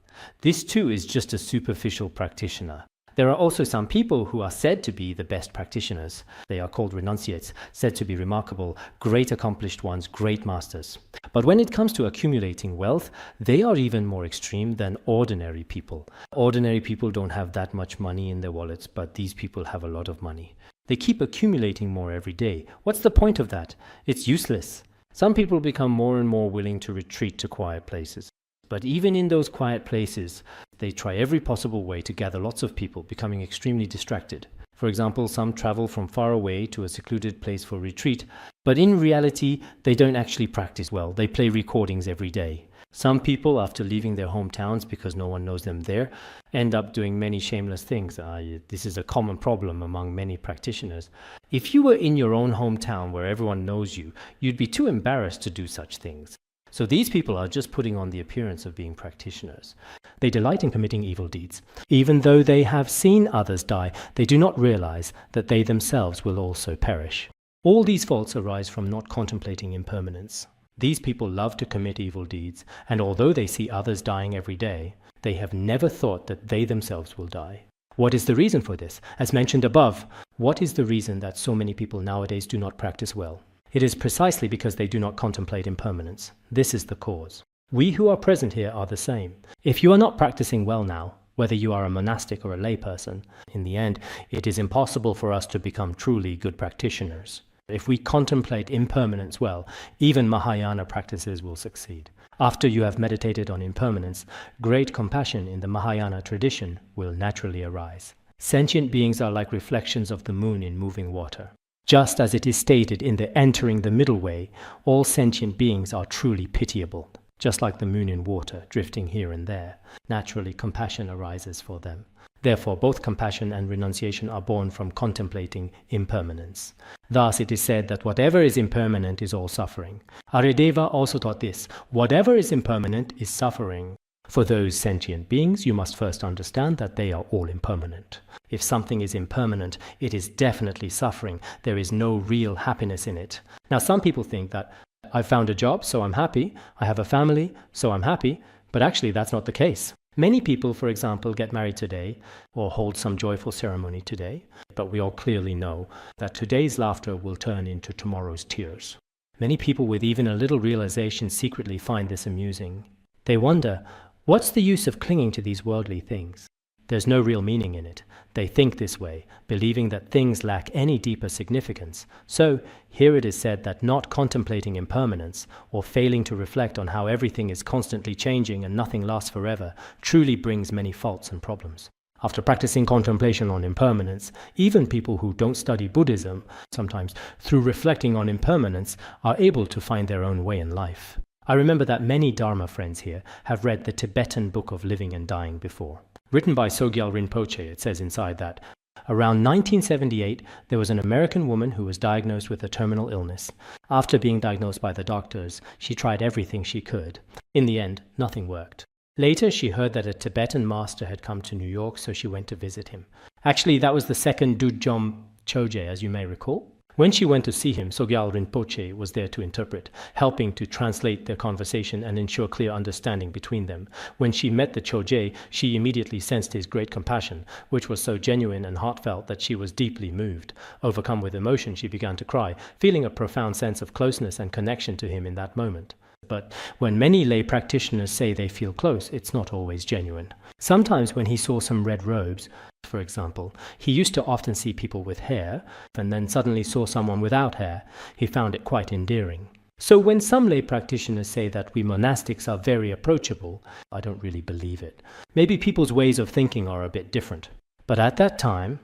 This too is just a superficial practitioner. There are also some people who are said to be the best practitioners. They are called renunciates, said to be remarkable, great accomplished ones, great masters. But when it comes to accumulating wealth, they are even more extreme than ordinary people. Ordinary people don't have that much money in their wallets, but these people have a lot of money. They keep accumulating more every day. What's the point of that? It's useless. Some people become more and more willing to retreat to quiet places. But even in those quiet places, they try every possible way to gather lots of people, becoming extremely distracted. For example, some travel from far away to a secluded place for retreat, but in reality, they don't actually practice well. They play recordings every day. Some people, after leaving their hometowns because no one knows them there, end up doing many shameless things. This is a common problem among many practitioners. If you were in your own hometown where everyone knows you, you'd be too embarrassed to do such things. So these people are just putting on the appearance of being practitioners. They delight in committing evil deeds. Even though they have seen others die, they do not realize that they themselves will also perish. All these faults arise from not contemplating impermanence. These people love to commit evil deeds, and although they see others dying every day, they have never thought that they themselves will die. What is the reason for this? As mentioned above, what is the reason that so many people nowadays do not practice well? It is precisely because they do not contemplate impermanence. This is the cause. We who are present here are the same. If you are not practicing well now, whether you are a monastic or a layperson, in the end, it is impossible for us to become truly good practitioners. If we contemplate impermanence well, even Mahayana practices will succeed. After you have meditated on impermanence, great compassion in the Mahayana tradition will naturally arise. Sentient beings are like reflections of the moon in moving water. Just as it is stated in the Entering the Middle Way, all sentient beings are truly pitiable, just like the moon in water, drifting here and there. Naturally, compassion arises for them. Therefore, both compassion and renunciation are born from contemplating impermanence. Thus, it is said that whatever is impermanent is all suffering. Aryadeva also taught this: whatever is impermanent is suffering. For those sentient beings, you must first understand that they are all impermanent. If something is impermanent, it is definitely suffering. There is no real happiness in it. Now, some people think that I found a job, so I'm happy. I have a family, so I'm happy. But actually, that's not the case. Many people, for example, get married today or hold some joyful ceremony today. But we all clearly know that today's laughter will turn into tomorrow's tears. Many people with even a little realization secretly find this amusing. They wonder, what's the use of clinging to these worldly things? There's no real meaning in it. They think this way, believing that things lack any deeper significance. So, here it is said that not contemplating impermanence, or failing to reflect on how everything is constantly changing and nothing lasts forever, truly brings many faults and problems. After practicing contemplation on impermanence, even people who don't study Buddhism, sometimes through reflecting on impermanence, are able to find their own way in life. I remember that many Dharma friends here have read the Tibetan Book of Living and Dying before. Written by Sogyal Rinpoche, it says inside that around 1978, there was an American woman who was diagnosed with a terminal illness. After being diagnosed by the doctors, she tried everything she could. In the end, nothing worked. Later, she heard that a Tibetan master had come to New York, so she went to visit him. Actually, that was the second Dudjom Choje, as you may recall. When she went to see him, Sogyal Rinpoche was there to interpret, helping to translate their conversation and ensure clear understanding between them. When she met the Choje, she immediately sensed his great compassion, which was so genuine and heartfelt that she was deeply moved. Overcome with emotion, she began to cry, feeling a profound sense of closeness and connection to him in that moment. But when many lay practitioners say they feel close, it's not always genuine. Sometimes when he saw some red robes, for example, he used to often see people with hair, and then suddenly saw someone without hair. He found it quite endearing. So when some lay practitioners say that we monastics are very approachable, I don't really believe it. Maybe people's ways of thinking are a bit different. But at that time,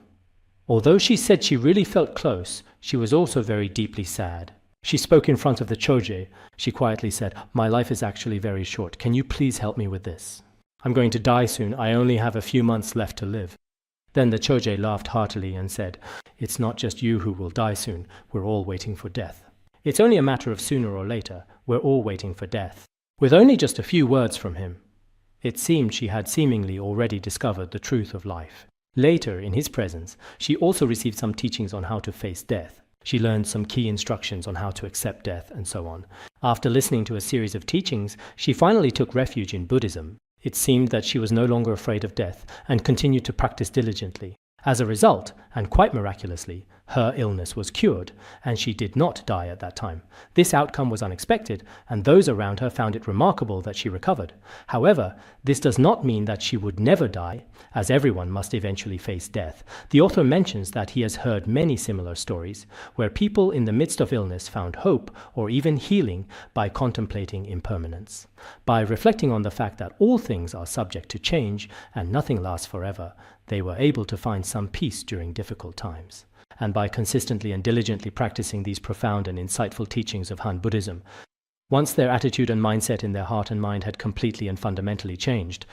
although she said she really felt close, she was also very deeply sad. She spoke in front of the Choje. She quietly said, "My life is actually very short. Can you please help me with this? I'm going to die soon. I only have a few months left to live." Then the Choje laughed heartily and said, "It's not just you who will die soon. We're all waiting for death. It's only a matter of sooner or later. We're all waiting for death." With only just a few words from him, it seemed she had seemingly already discovered the truth of life. Later, in his presence, she also received some teachings on how to face death. She learned some key instructions on how to accept death and so on. After listening to a series of teachings, she finally took refuge in Buddhism. It seemed that she was no longer afraid of death and continued to practice diligently. As a result, and quite miraculously, her illness was cured, and she did not die at that time. This outcome was unexpected, and those around her found it remarkable that she recovered. However, this does not mean that she would never die, as everyone must eventually face death. The author mentions that he has heard many similar stories, where people in the midst of illness found hope or even healing by contemplating impermanence. By reflecting on the fact that all things are subject to change and nothing lasts forever, they were able to find some peace during difficult times. And by consistently and diligently practicing these profound and insightful teachings of Han Buddhism, once their attitude and mindset in their heart and mind had completely and fundamentally changed,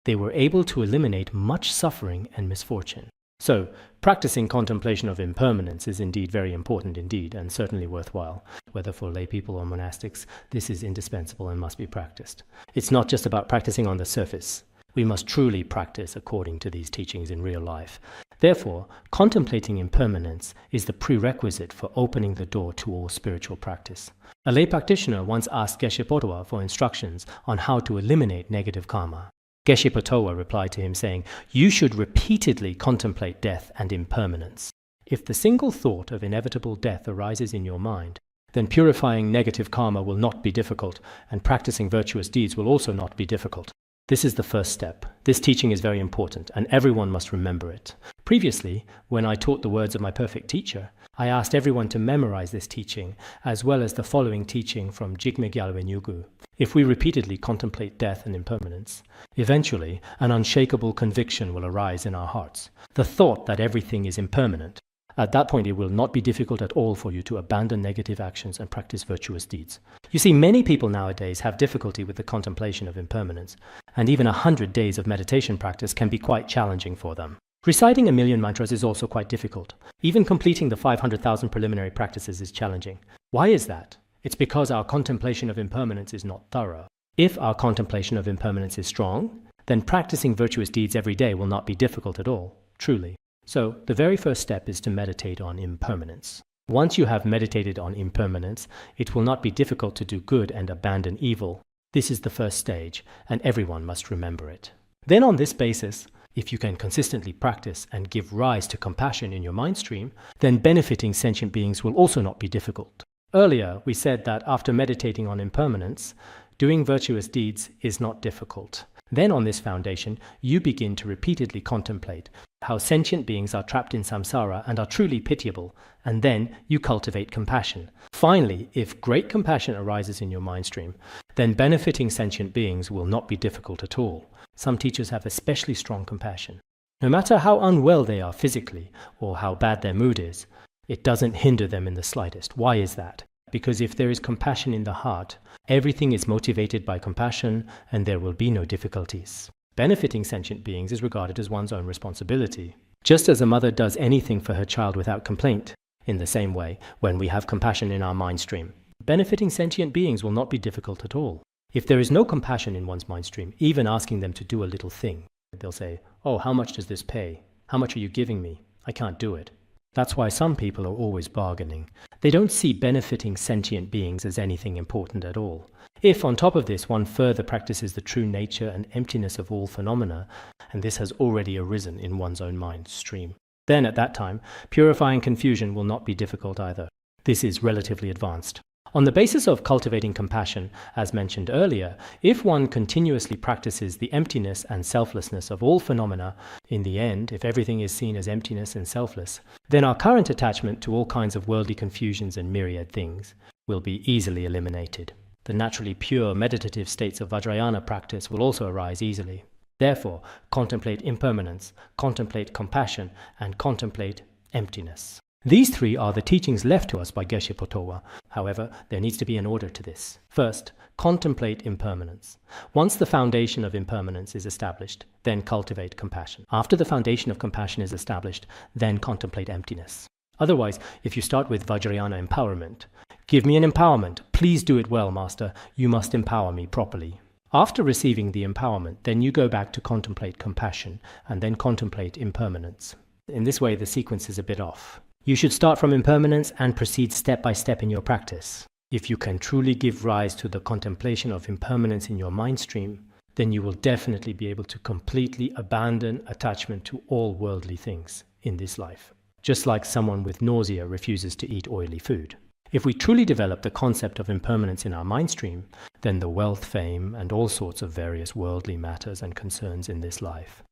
they were able to eliminate much suffering and misfortune. So, practicing contemplation of impermanence is indeed very important indeed, and certainly worthwhile. Whether for lay people or monastics, this is indispensable and must be practiced. It's not just about practicing on the surface. We must truly practice according to these teachings in real life. Therefore, contemplating impermanence is the prerequisite for opening the door to all spiritual practice. A lay practitioner once asked Geshe Potwa for instructions on how to eliminate negative karma. Geshe Potwa replied to him saying, "You should repeatedly contemplate death and impermanence. If the single thought of inevitable death arises in your mind, then purifying negative karma will not be difficult, and practicing virtuous deeds will also not be difficult. This is the first step. This teaching is very important, and everyone must remember it." Previously, when I taught the words of my perfect teacher, I asked everyone to memorize this teaching, as well as the following teaching from Jigme Gyalwe Nyugu. If we repeatedly contemplate death and impermanence, eventually an unshakable conviction will arise in our hearts. The thought that everything is impermanent. At that point, it will not be difficult at all for you to abandon negative actions and practice virtuous deeds. You see, many people nowadays have difficulty with the contemplation of impermanence, and even 100 days of meditation practice can be quite challenging for them. Reciting 1,000,000 mantras is also quite difficult. Even completing the 500,000 preliminary practices is challenging. Why is that? It's because our contemplation of impermanence is not thorough. If our contemplation of impermanence is strong, then practicing virtuous deeds every day will not be difficult at all, truly. So, the very first step is to meditate on impermanence. Once you have meditated on impermanence, it will not be difficult to do good and abandon evil. This is the first stage, and everyone must remember it. Then on this basis, if you can consistently practice and give rise to compassion in your mind stream, then benefiting sentient beings will also not be difficult. Earlier, we said that after meditating on impermanence, doing virtuous deeds is not difficult. Then on this foundation, you begin to repeatedly contemplate how sentient beings are trapped in samsara and are truly pitiable, and then you cultivate compassion. Finally, if great compassion arises in your mind stream, then benefiting sentient beings will not be difficult at all. Some teachers have especially strong compassion. No matter how unwell they are physically or how bad their mood is, it doesn't hinder them in the slightest. Why is that? Because if there is compassion in the heart, everything is motivated by compassion and there will be no difficulties. Benefiting sentient beings is regarded as one's own responsibility. Just as a mother does anything for her child without complaint, in the same way, when we have compassion in our mind stream, benefiting sentient beings will not be difficult at all. If there is no compassion in one's mind stream, even asking them to do a little thing, they'll say, "Oh, how much does this pay? How much are you giving me? I can't do it." That's why some people are always bargaining. They don't see benefiting sentient beings as anything important at all. If, on top of this, one further practices the true nature and emptiness of all phenomena, and this has already arisen in one's own mind stream, then at that time, purifying confusion will not be difficult either. This is relatively advanced. On the basis of cultivating compassion, as mentioned earlier, if one continuously practices the emptiness and selflessness of all phenomena, in the end, if everything is seen as emptiness and selfless, then our current attachment to all kinds of worldly confusions and myriad things will be easily eliminated. The naturally pure meditative states of Vajrayana practice will also arise easily. Therefore, contemplate impermanence, contemplate compassion, and contemplate emptiness. These three are the teachings left to us by Geshe Potowa. However, there needs to be an order to this. First, contemplate impermanence. Once the foundation of impermanence is established, then cultivate compassion. After the foundation of compassion is established, then contemplate emptiness. Otherwise, if you start with Vajrayana empowerment, "Give me an empowerment. Please do it well, Master. You must empower me properly." After receiving the empowerment, then you go back to contemplate compassion and then contemplate impermanence. In this way, the sequence is a bit off. You should start from impermanence and proceed step by step in your practice. If you can truly give rise to the contemplation of impermanence in your mind stream, then you will definitely be able to completely abandon attachment to all worldly things in this life. Just like someone with nausea refuses to eat oily food. If we truly develop the concept of impermanence in our mind stream, then the wealth, fame, and all sorts of various worldly matters and concerns in this life.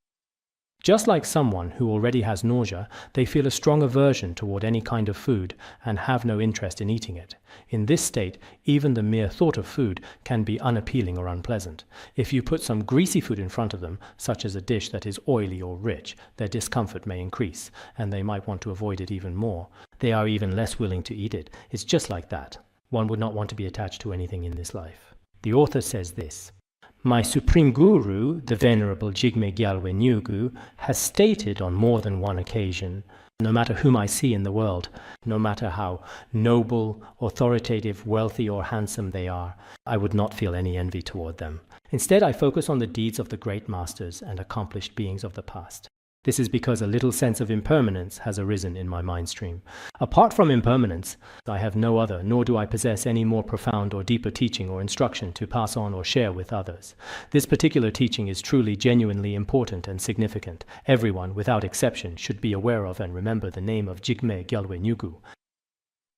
Just like someone who already has nausea, they feel a strong aversion toward any kind of food and have no interest in eating it. In this state, even the mere thought of food can be unappealing or unpleasant. If you put some greasy food in front of them, such as a dish that is oily or rich, their discomfort may increase, and they might want to avoid it even more. They are even less willing to eat it. It's just like that. One would not want to be attached to anything in this life. The author says this: "My Supreme Guru, the Venerable Jigme Gyalwe Nyugu, has stated on more than one occasion, no matter whom I see in the world, no matter how noble, authoritative, wealthy, or handsome they are, I would not feel any envy toward them. Instead, I focus on the deeds of the great masters and accomplished beings of the past. This is because a little sense of impermanence has arisen in my mind stream. Apart from impermanence, I have no other, nor do I possess any more profound or deeper teaching or instruction to pass on or share with others. This particular teaching is truly, genuinely important and significant. Everyone, without exception, should be aware of and remember the name of Jigme Gyalwe Nyugu.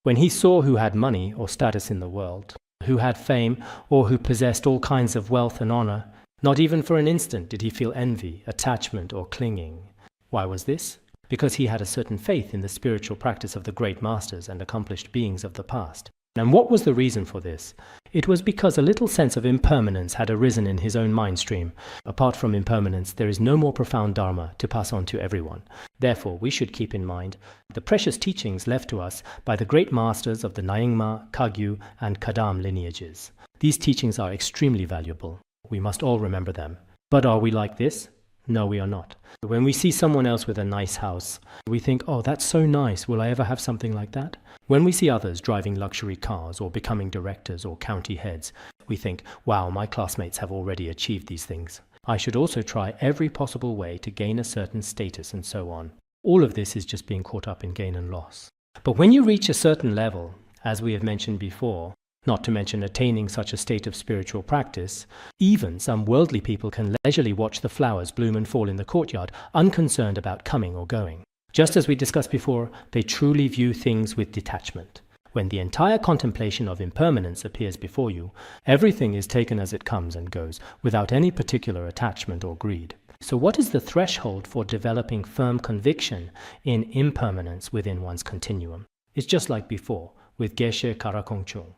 When he saw who had money or status in the world, who had fame, or who possessed all kinds of wealth and honor, not even for an instant did he feel envy, attachment, or clinging. Why was this? Because he had a certain faith in the spiritual practice of the great masters and accomplished beings of the past. And what was the reason for this? It was because a little sense of impermanence had arisen in his own mind stream. Apart from impermanence, there is no more profound dharma to pass on to everyone. Therefore, we should keep in mind the precious teachings left to us by the great masters of the Nyingma, Kagyu, and Kadam lineages. These teachings are extremely valuable. We must all remember them. But are we like this? No, we are not. When we see someone else with a nice house, we think, "Oh, that's so nice. Will I ever have something like that?" When we see others driving luxury cars or becoming directors or county heads, we think, "Wow, my classmates have already achieved these things. I should also try every possible way to gain a certain status," and so on. All of this is just being caught up in gain and loss. But when you reach a certain level, as we have mentioned before, not to mention attaining such a state of spiritual practice, even some worldly people can leisurely watch the flowers bloom and fall in the courtyard, unconcerned about coming or going. Just as we discussed before, they truly view things with detachment. When the entire contemplation of impermanence appears before you, everything is taken as it comes and goes, without any particular attachment or greed. So what is the threshold for developing firm conviction in impermanence within one's continuum? It's just like before, with Geshe Karakongchung.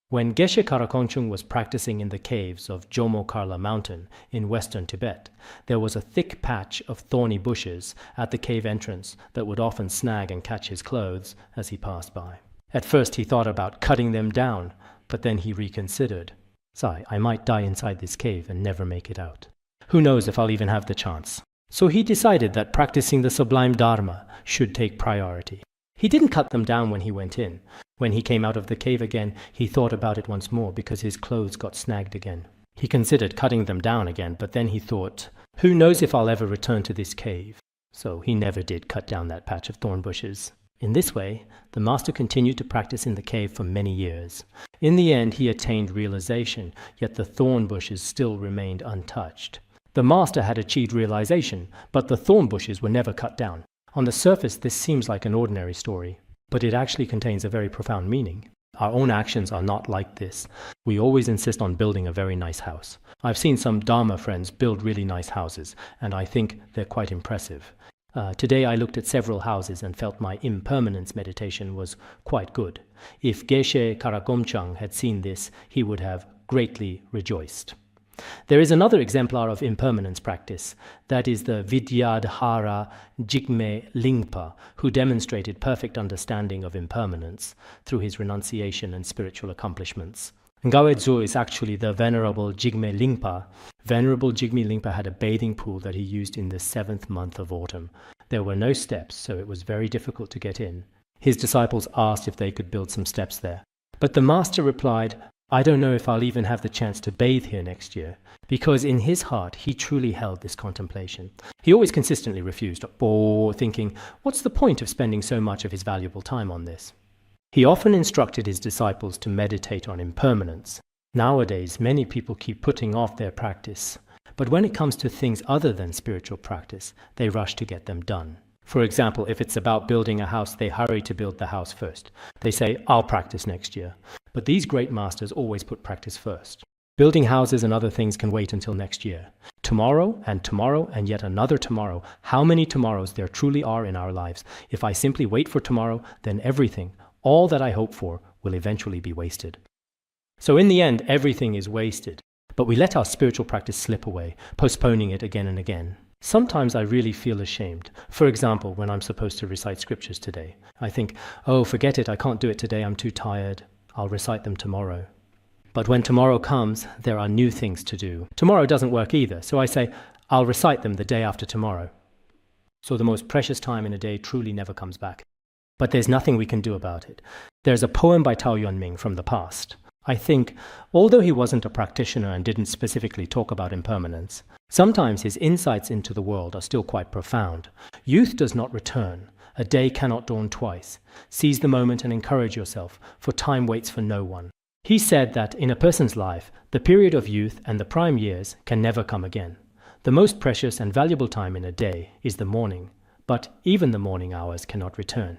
When Geshe Karakongchung was practicing in the caves of Jomo Karla Mountain in western Tibet, there was a thick patch of thorny bushes at the cave entrance that would often snag and catch his clothes as he passed by. At first he thought about cutting them down, but then he reconsidered. Sai, I might die inside this cave and never make it out. Who knows if I'll even have the chance? So he decided that practicing the sublime Dharma should take priority. He didn't cut them down when he went in. When he came out of the cave again, he thought about it once more because his clothes got snagged again. He considered cutting them down again, but then he thought, who knows if I'll ever return to this cave? So he never did cut down that patch of thorn bushes. In this way, the master continued to practice in the cave for many years. In the end, he attained realization, yet the thorn bushes still remained untouched. The master had achieved realization, but the thorn bushes were never cut down. On the surface, this seems like an ordinary story, but it actually contains a very profound meaning. Our own actions are not like this. We always insist on building a very nice house. I've seen some Dharma friends build really nice houses, and I think they're quite impressive. Today I looked at several houses and felt my impermanence meditation was quite good. If Geshe Karakongchung had seen this, he would have greatly rejoiced. There is another exemplar of impermanence practice, that is the Vidyadhara Jigme Lingpa, who demonstrated perfect understanding of impermanence through his renunciation and spiritual accomplishments. Ngawedzu is actually the Venerable Jigme Lingpa. Venerable Jigme Lingpa had a bathing pool that he used in the 7th month of autumn. There were no steps, so it was very difficult to get in. His disciples asked if they could build some steps there. But the master replied, I don't know if I'll even have the chance to bathe here next year, because in his heart he truly held this contemplation. He always consistently refused, thinking, what's the point of spending so much of his valuable time on this? He often instructed his disciples to meditate on impermanence. Nowadays, many people keep putting off their practice, but when it comes to things other than spiritual practice, they rush to get them done. For example, if it's about building a house, they hurry to build the house first. They say, I'll practice next year. But these great masters always put practice first. Building houses and other things can wait until next year. Tomorrow, and yet another tomorrow. How many tomorrows there truly are in our lives? If I simply wait for tomorrow, then everything, all that I hope for, will eventually be wasted. So in the end, everything is wasted. But we let our spiritual practice slip away, postponing it again and again. Sometimes I really feel ashamed. For example, when I'm supposed to recite scriptures today, I think, oh, forget it, I can't do it today, I'm too tired. I'll recite them tomorrow. But when tomorrow comes, there are new things to do. Tomorrow doesn't work either, so I say, I'll recite them the day after tomorrow. So the most precious time in a day truly never comes back. But there's nothing we can do about it. There's a poem by Tao Yuanming from the past. I think, although he wasn't a practitioner and didn't specifically talk about impermanence, sometimes his insights into the world are still quite profound. Youth does not return. A day cannot dawn twice. Seize the moment and encourage yourself, for time waits for no one. He said that in a person's life, the period of youth and the prime years can never come again. The most precious and valuable time in a day is the morning, but even the morning hours cannot return.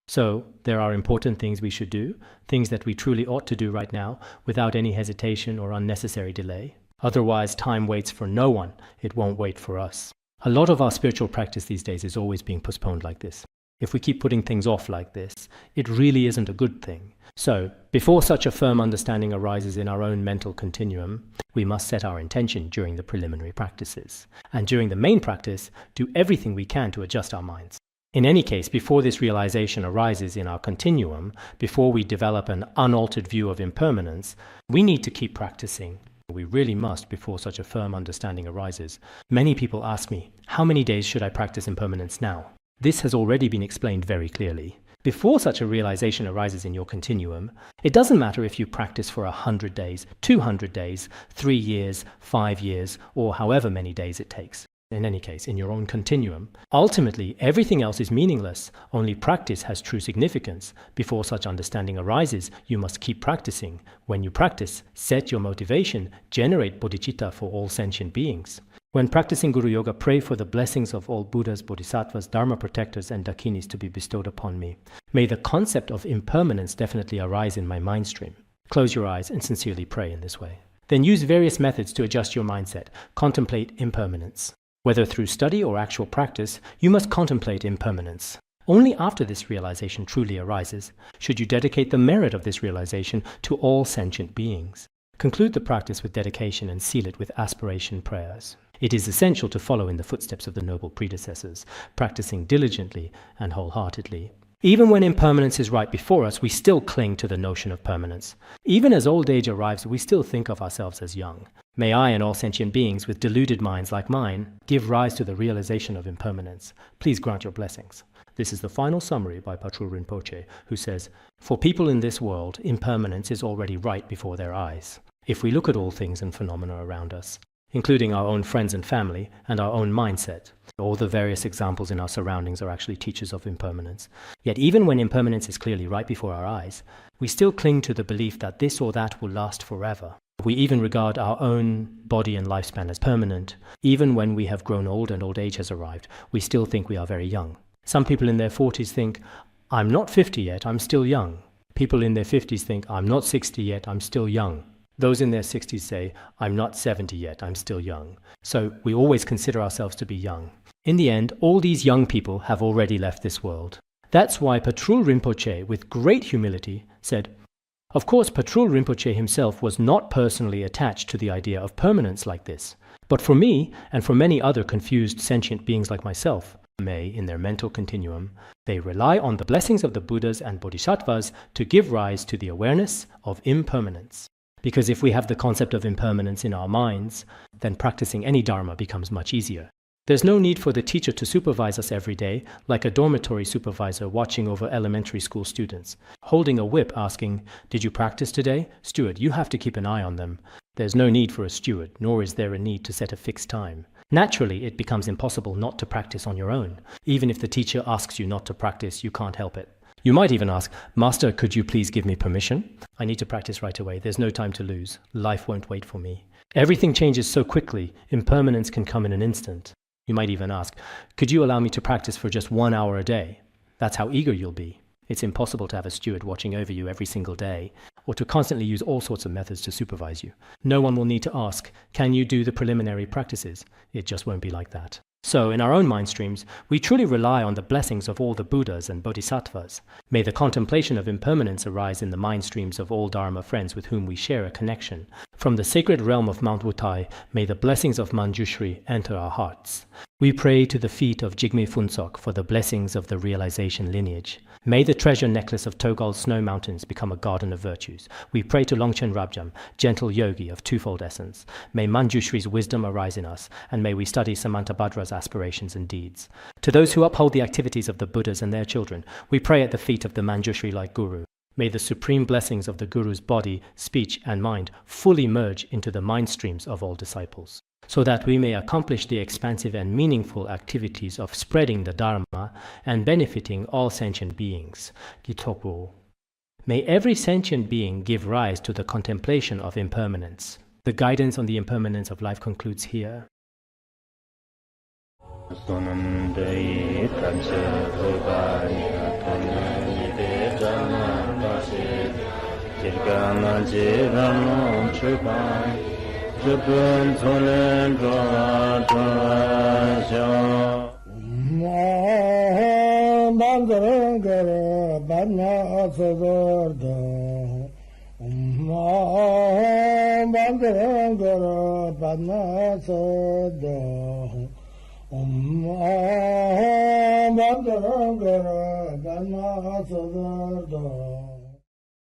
So, there are important things we should do, things that we truly ought to do right now, without any hesitation or unnecessary delay. Otherwise, time waits for no one. It won't wait for us. A lot of our spiritual practice these days is always being postponed like this. If we keep putting things off like this, it really isn't a good thing. So, before such a firm understanding arises in our own mental continuum, we must set our intention during the preliminary practices. And during the main practice, do everything we can to adjust our minds. In any case, before this realization arises in our continuum, before we develop an unaltered view of impermanence, we need to keep practicing. We really must before such a firm understanding arises. Many people ask me, how many days should I practice impermanence now? This has already been explained very clearly. Before such a realization arises in your continuum, it doesn't matter if you practice for 100 days, 200 days, 3 years, 5 years, or however many days it takes. In any case, in your own continuum. Ultimately, everything else is meaningless. Only practice has true significance. Before such understanding arises, you must keep practicing. When you practice, set your motivation, generate bodhicitta for all sentient beings. When practicing Guru Yoga, pray for the blessings of all Buddhas, Bodhisattvas, Dharma protectors, and Dakinis to be bestowed upon me. May the concept of impermanence definitely arise in my mind stream. Close your eyes and sincerely pray in this way. Then use various methods to adjust your mindset. Contemplate impermanence. Whether through study or actual practice, you must contemplate impermanence. Only after this realization truly arises should you dedicate the merit of this realization to all sentient beings. Conclude the practice with dedication and seal it with aspiration prayers. It is essential to follow in the footsteps of the noble predecessors, practicing diligently and wholeheartedly. Even when impermanence is right before us, we still cling to the notion of permanence. Even as old age arrives, we still think of ourselves as young. May I and all sentient beings with deluded minds like mine give rise to the realization of impermanence. Please grant your blessings. This is the final summary by Patrul Rinpoche, who says, "For people in this world, impermanence is already right before their eyes. If we look at all things and phenomena around us, including our own friends and family, and our own mindset, all the various examples in our surroundings are actually teachers of impermanence. Yet even when impermanence is clearly right before our eyes, we still cling to the belief that this or that will last forever. We even regard our own body and lifespan as permanent. Even when we have grown old and old age has arrived, we still think we are very young. Some people in their 40s think, I'm not 50 yet, I'm still young. People in their 50s think, I'm not 60 yet, I'm still young. Those in their 60s say, I'm not 70 yet, I'm still young. So we always consider ourselves to be young. In the end, all these young people have already left this world. That's why Patrul Rinpoche, with great humility, said, of course, Patrul Rinpoche himself was not personally attached to the idea of permanence like this. But for me, and for many other confused sentient beings like myself, may, in their mental continuum, they rely on the blessings of the Buddhas and Bodhisattvas to give rise to the awareness of impermanence. Because if we have the concept of impermanence in our minds, then practicing any dharma becomes much easier. There's no need for the teacher to supervise us every day, like a dormitory supervisor watching over elementary school students, holding a whip asking, did you practice today? Steward, you have to keep an eye on them. There's no need for a steward, nor is there a need to set a fixed time. Naturally, it becomes impossible not to practice on your own. Even if the teacher asks you not to practice, you can't help it. You might even ask, Master, could you please give me permission? I need to practice right away. There's no time to lose. Life won't wait for me. Everything changes so quickly. Impermanence can come in an instant. You might even ask, could you allow me to practice for just 1 hour a day? That's how eager you'll be. It's impossible to have a steward watching over you every single day, or to constantly use all sorts of methods to supervise you. No one will need to ask, can you do the preliminary practices? It just won't be like that. So, in our own mind streams, we truly rely on the blessings of all the Buddhas and Bodhisattvas. May the contemplation of impermanence arise in the mind streams of all Dharma friends with whom we share a connection. From the sacred realm of Mount Wutai, may the blessings of Manjushri enter our hearts. We pray to the feet of Jigme Phuntsok for the blessings of the realization lineage. May the treasure necklace of Togol's snow mountains become a garden of virtues. We pray to Longchen Rabjam, gentle yogi of twofold essence. May Manjushri's wisdom arise in us, and may we study Samantabhadra's aspirations and deeds. To those who uphold the activities of the Buddhas and their children, we pray at the feet of the Manjushri-like Guru. May the supreme blessings of the Guru's body, speech, and mind fully merge into the mind streams of all disciples, so that we may accomplish the expansive and meaningful activities of spreading the Dharma and benefiting all sentient beings. Gitopo. May every sentient being give rise to the contemplation of impermanence. The guidance on the impermanence of life concludes here. Jupun Tunen Dora Dora Bangarangara Bana Asagarda Bangarangara Bana Sada Bangarangara Bana Asagarda